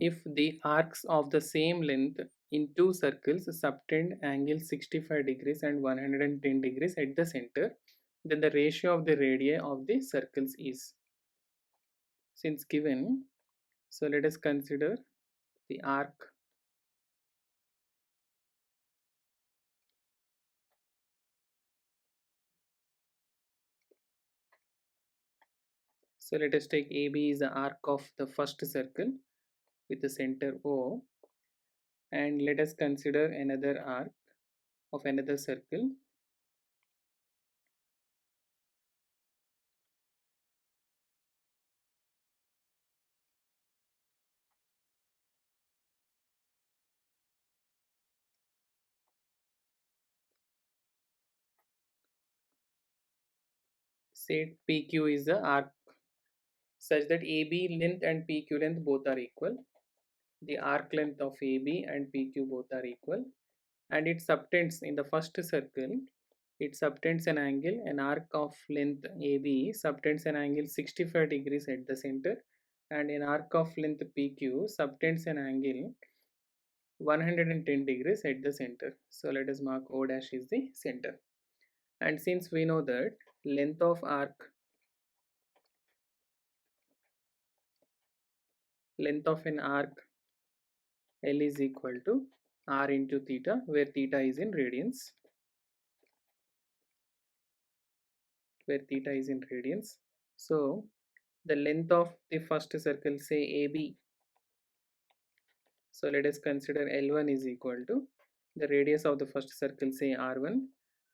if the arcs of the same length in two circles subtend angles 65 degrees and 110 degrees at the center, then the ratio of the radii of the circles is. Since given, so let us consider the arc. So let us take AB is the arc of the first circle with the center O, and let us consider another arc of another circle. Say PQ is the arc such that AB length and PQ length both are equal. The arc length of AB and PQ both are equal, and it subtends in the first circle. It subtends an angle, an arc of length AB subtends an angle 65 degrees at the center, and an arc of length PQ subtends an angle 110 degrees at the center. So let us mark O dash is the center. And since we know that length of an arc L is equal to R into theta, where theta is in radians. So the length of the first circle, say AB, so let us consider L1 is equal to the radius of the first circle, say R1,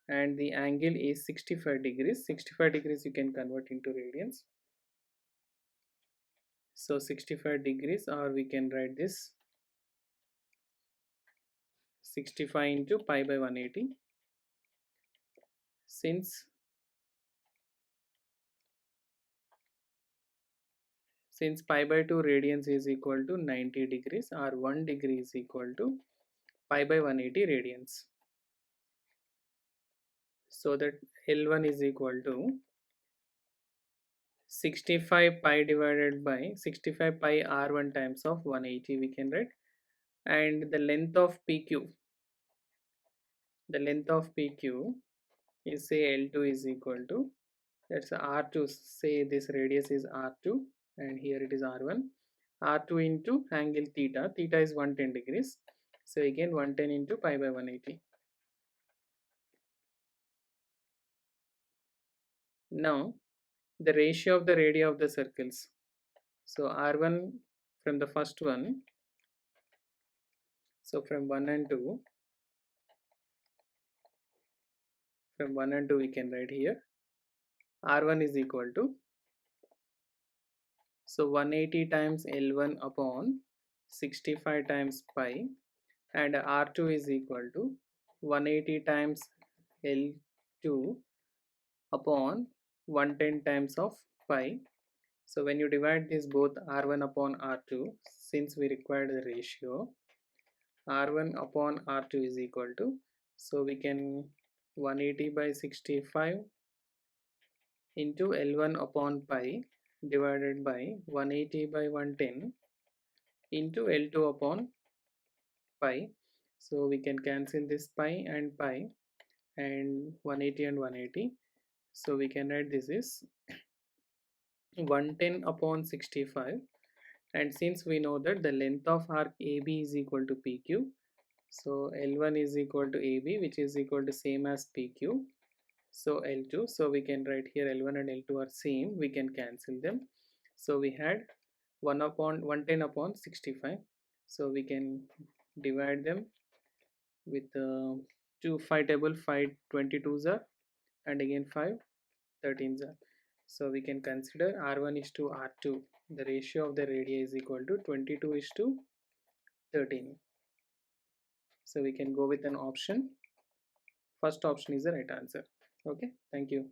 and the angle is 65 degrees. 65 degrees you can convert into radians. So 65 degrees, or we can write this 65 into pi by 180. Since pi by 2 radians is equal to 90 degrees, or 1 degree is equal to pi by 180 radians. So that L1 is equal to 65 pi divided by 65 pi R1 times of 180 we can write, and the length of PQ is, say, L2 is equal to, that's R2, say this radius is R2 and here it is R1, R2 into angle theta is 110 degrees, so again 110 into pi by 180. Now the ratio of the radii of the circles, so R1 from the first one, so from 1 and 2 we can write here R1 is equal to, so 180 times L1 upon 65 times pi, and R2 is equal to 180 times L2 upon 110 times of pi. So when you divide this both R1 upon R2, since we require the ratio, R1 upon R2 is equal to, so we can 180 by 65 into L1 upon pi divided by 180 by 110 into L2 upon pi. So we can cancel this pi and 180 and 180. So we can write this is 110 upon 65, and since we know that the length of arc AB is equal to PQ, so L1 is equal to AB, which is equal to same as PQ, so L2, so we can write here L1 and L2 are same, we can cancel them. So we had 110 upon 65, so we can divide them with 2 5 table 5 22s are, and again 5 13s are. So we can consider R1 is to R2, the ratio of the radii is equal to 22 is to 13. So we can go with an option. First option is the right answer. Okay, thank you.